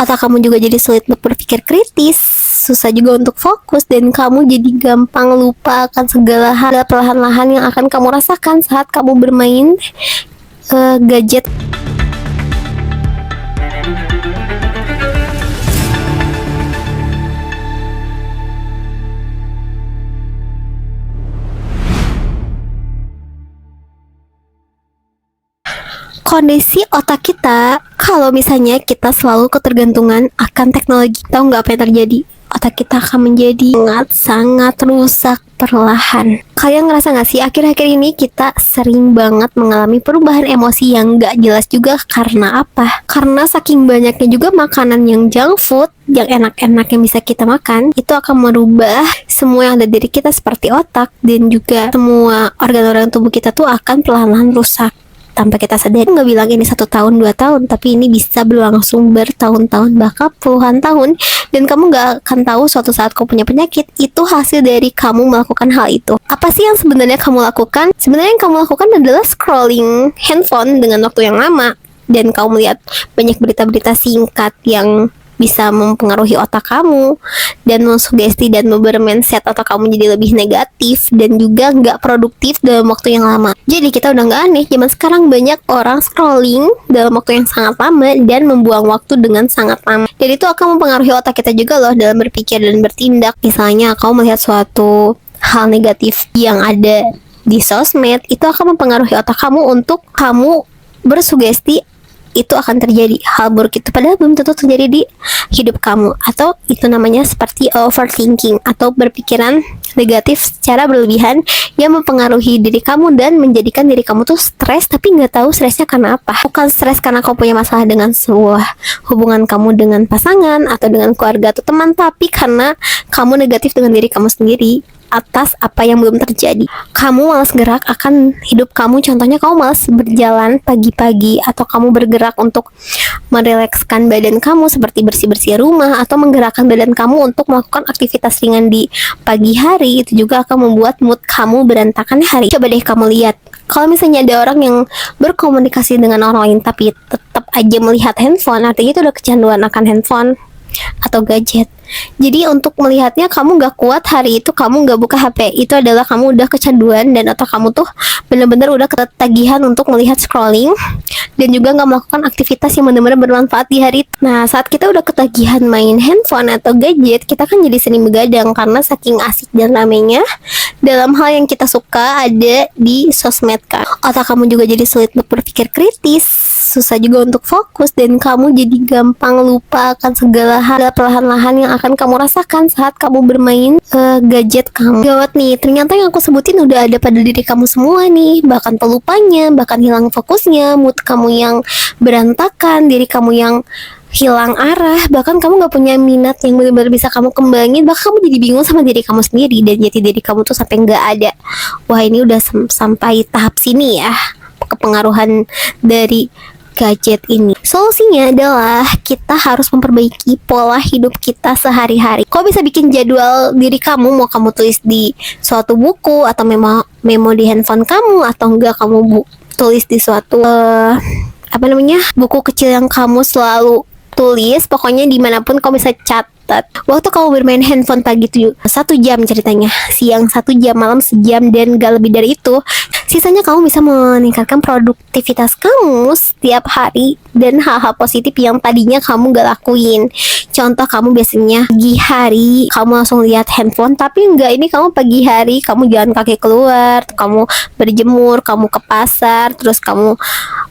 otak kamu juga jadi sulit untuk berpikir kritis, susah juga untuk fokus, dan kamu jadi gampang lupa akan segala hal perlahan-lahan yang akan kamu rasakan saat kamu bermain gadget. Kondisi otak kita kalau misalnya kita selalu ketergantungan akan teknologi, tahu nggak apa yang terjadi? Otak kita akan menjadi sangat rusak perlahan. Kalian ngerasa nggak sih akhir-akhir ini kita sering banget mengalami perubahan emosi yang nggak jelas juga? Karena apa? Karena saking banyaknya juga makanan yang junk food, yang enak-enak yang bisa kita makan, itu akan merubah semua yang ada di diri kita seperti otak, dan juga semua organ-organ tubuh kita tuh akan perlahan-lahan rusak tanpa kita sadar. Nggak bilang ini 1 tahun 2 tahun, tapi ini bisa berlangsung bertahun-tahun, bahkan puluhan tahun, dan kamu nggak akan tahu suatu saat kamu punya penyakit itu hasil dari kamu melakukan hal itu. Apa sih yang sebenarnya kamu lakukan? Sebenarnya yang kamu lakukan adalah scrolling handphone dengan waktu yang lama, dan kamu melihat banyak berita-berita singkat yang bisa mempengaruhi otak kamu dan mensugesti dan bermindset otak kamu jadi lebih negatif dan juga nggak produktif dalam waktu yang lama. Jadi kita udah nggak aneh, zaman sekarang banyak orang scrolling dalam waktu yang sangat lama dan membuang waktu dengan sangat lama. Dan itu akan mempengaruhi otak kita juga loh dalam berpikir dan bertindak. Misalnya kamu melihat suatu hal negatif yang ada di sosmed, itu akan mempengaruhi otak kamu untuk kamu bersugesti itu akan terjadi hal buruk itu, padahal belum tentu terjadi di hidup kamu. Atau itu namanya seperti overthinking atau berpikiran negatif secara berlebihan yang mempengaruhi diri kamu dan menjadikan diri kamu tuh stres, tapi nggak tahu stresnya karena apa. Bukan stres karena kamu punya masalah dengan sebuah hubungan kamu dengan pasangan atau dengan keluarga atau teman, tapi karena kamu negatif dengan diri kamu sendiri atas apa yang belum terjadi. Kamu malas gerak akan hidup kamu. Contohnya kamu malas berjalan pagi-pagi, atau kamu bergerak untuk merilekskan badan kamu seperti bersih-bersih rumah atau menggerakkan badan kamu untuk melakukan aktivitas ringan di pagi hari. Itu juga akan membuat mood kamu berantakan hari. Coba deh kamu lihat, kalau misalnya ada orang yang berkomunikasi dengan orang lain tapi tetap aja melihat handphone, artinya itu udah kecanduan akan handphone atau gadget. Jadi untuk melihatnya kamu gak kuat hari itu, kamu gak buka HP, itu adalah kamu udah kecanduan dan otak kamu tuh bener-bener udah ketagihan untuk melihat scrolling dan juga gak melakukan aktivitas yang bener-bener bermanfaat di hari itu. Nah, saat kita udah ketagihan main handphone atau gadget, kita kan jadi sering begadang karena saking asik dan ramenya dalam hal yang kita suka ada di sosmed kan. Otak kamu juga jadi sulit untuk berpikir kritis, susah juga untuk fokus, dan kamu jadi gampang lupa akan segala hal perlahan-lahan yang akan kamu rasakan saat kamu bermain gadget kamu. Gawat nih, ternyata yang aku sebutin udah ada pada diri kamu semua nih. Bahkan pelupanya, bahkan hilang fokusnya, mood kamu yang berantakan, diri kamu yang hilang arah, bahkan kamu gak punya minat yang benar-benar bisa kamu kembangin, bahkan kamu jadi bingung sama diri kamu sendiri, dan jati diri kamu tuh sampai gak ada. Wah, ini udah sampai tahap sini ya kepengaruhan dari gadget ini. Solusinya adalah kita harus memperbaiki pola hidup kita sehari-hari. Kau bisa bikin jadwal diri kamu, mau kamu tulis di suatu buku atau memo di handphone kamu, atau enggak kamu tulis di suatu buku kecil yang kamu selalu tulis. Pokoknya dimanapun kamu bisa catat waktu kamu bermain handphone. Pagi itu 1 jam ceritanya, siang 1 jam, malam sejam, dan gak lebih dari itu. Sisanya kamu bisa meningkatkan produktivitas kamu setiap hari dan hal-hal positif yang tadinya kamu gak lakuin. Contoh, kamu biasanya pagi hari kamu langsung lihat handphone, tapi enggak, ini kamu pagi hari kamu jalan kaki keluar, kamu berjemur, kamu ke pasar, terus kamu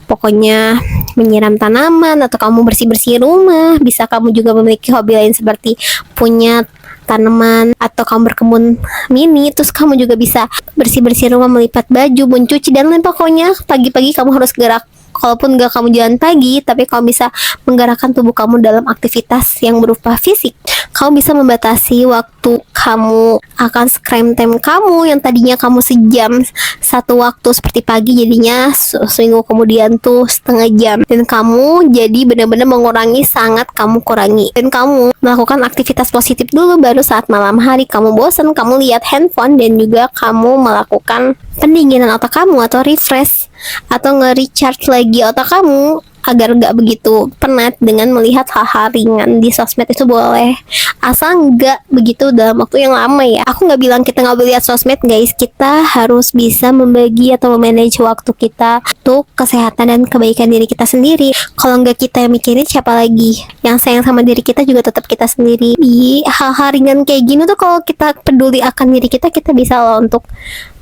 pokoknya menyiram tanaman, atau kamu bersih-bersih rumah. Bisa kamu juga memiliki hobi lain seperti punya tanaman, atau kamu berkebun mini. Terus kamu juga bisa bersih-bersih rumah, melipat baju, mencuci, dan lain. Pokoknya pagi-pagi kamu harus gerak. Kalaupun gak kamu jalan pagi, tapi kamu bisa menggerakkan tubuh kamu dalam aktivitas yang berupa fisik. Kamu bisa membatasi waktu kamu akan screen time kamu yang tadinya kamu sejam satu waktu seperti pagi, jadinya seminggu kemudian tuh setengah jam. Dan kamu jadi benar-benar mengurangi, sangat kamu kurangi. Dan kamu melakukan aktivitas positif dulu, baru saat malam hari kamu bosan, kamu lihat handphone, dan juga kamu melakukan pendinginan otak kamu atau refresh atau nge-recharge lagi otak kamu agar gak begitu penat dengan melihat hal-hal ringan di sosmed itu boleh, asal nggak begitu dalam waktu yang lama ya. Aku nggak bilang kita nggak boleh lihat sosmed guys, kita harus bisa membagi atau memanage waktu kita untuk kesehatan dan kebaikan diri kita sendiri. Kalau nggak kita yang mikirin, siapa lagi? Yang sayang sama diri kita juga tetap kita sendiri. Di hal-hal ringan kayak gini tuh kalau kita peduli akan diri kita bisa loh untuk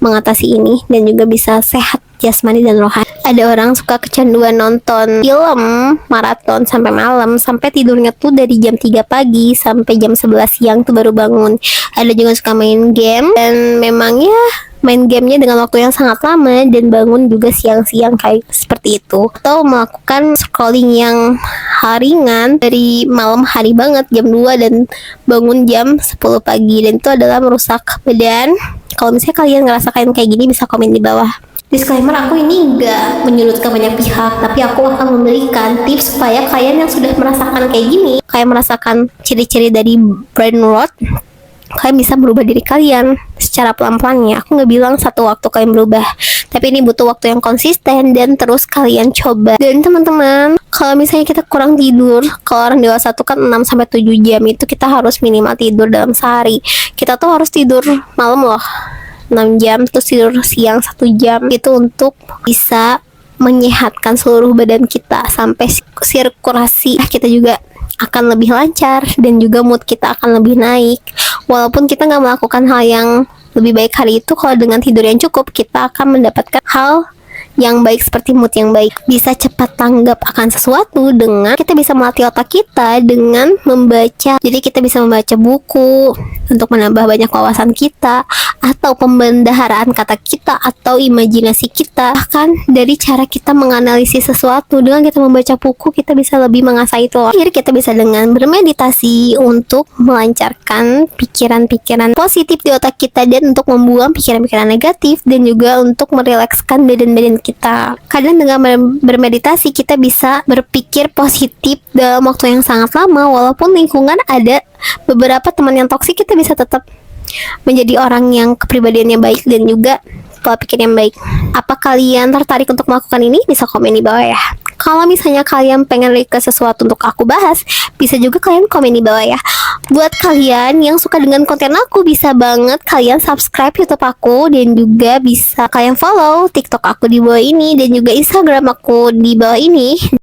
mengatasi ini dan juga bisa sehat jasmani dan rohani. Ada orang suka kecanduan nonton film maraton sampai malam, sampai tidurnya tuh dari jam 3 pagi sampai jam 11 siang tuh baru bangun. Ada juga suka main game dan memangnya main gamenya dengan waktu yang sangat lama dan bangun juga siang-siang kayak seperti itu. Atau melakukan scrolling yang ringan dari malam hari banget jam 2 dan bangun jam 10 pagi, dan itu adalah merusak badan. Kalau misalnya kalian ngerasakan kayak gini, bisa komen di bawah. Disclaimer, aku ini nggak menyudutkan banyak pihak, tapi aku akan memberikan tips supaya kalian yang sudah merasakan kayak gini, kalian merasakan ciri-ciri dari brain rot, kalian bisa merubah diri kalian secara pelan-pelan ya. Aku nggak bilang satu waktu kalian berubah, tapi ini butuh waktu yang konsisten dan terus kalian coba. Dan teman-teman, kalau misalnya kita kurang tidur, kalau orang dewasa tuh kan 6-7 jam itu kita harus minimal tidur dalam sehari. Kita tuh harus tidur malam loh 6 jam, terus tidur siang 1 jam, itu untuk bisa menyehatkan seluruh badan kita sampai sirkulasi kita juga akan lebih lancar dan juga mood kita akan lebih naik. Walaupun kita nggak melakukan hal yang lebih baik hari itu, kalau dengan tidur yang cukup kita akan mendapatkan hal yang baik seperti mood yang baik. Bisa cepat tanggap akan sesuatu dengan kita bisa melatih otak kita dengan membaca. Jadi kita bisa membaca buku untuk menambah banyak wawasan kita, atau pembendaharaan kata kita, atau imajinasi kita. Bahkan dari cara kita menganalisis sesuatu, dengan kita membaca buku kita bisa lebih mengasah itu. Akhirnya kita bisa dengan bermeditasi untuk melancarkan pikiran-pikiran positif di otak kita dan untuk membuang pikiran-pikiran negatif, dan juga untuk merilekskan badan-badan kita. Kadang dengan bermeditasi kita bisa berpikir positif dalam waktu yang sangat lama. Walaupun lingkungan ada beberapa teman yang toksik, kita bisa tetap menjadi orang yang kepribadiannya baik dan juga pola pikir yang baik. Apa kalian tertarik untuk melakukan ini? Bisa komen di bawah ya. Kalau misalnya kalian pengen request sesuatu untuk aku bahas, bisa juga kalian komen di bawah ya. Buat kalian yang suka dengan konten aku, bisa banget kalian subscribe YouTube aku, dan juga bisa kalian follow TikTok aku di bawah ini, dan juga Instagram aku di bawah ini.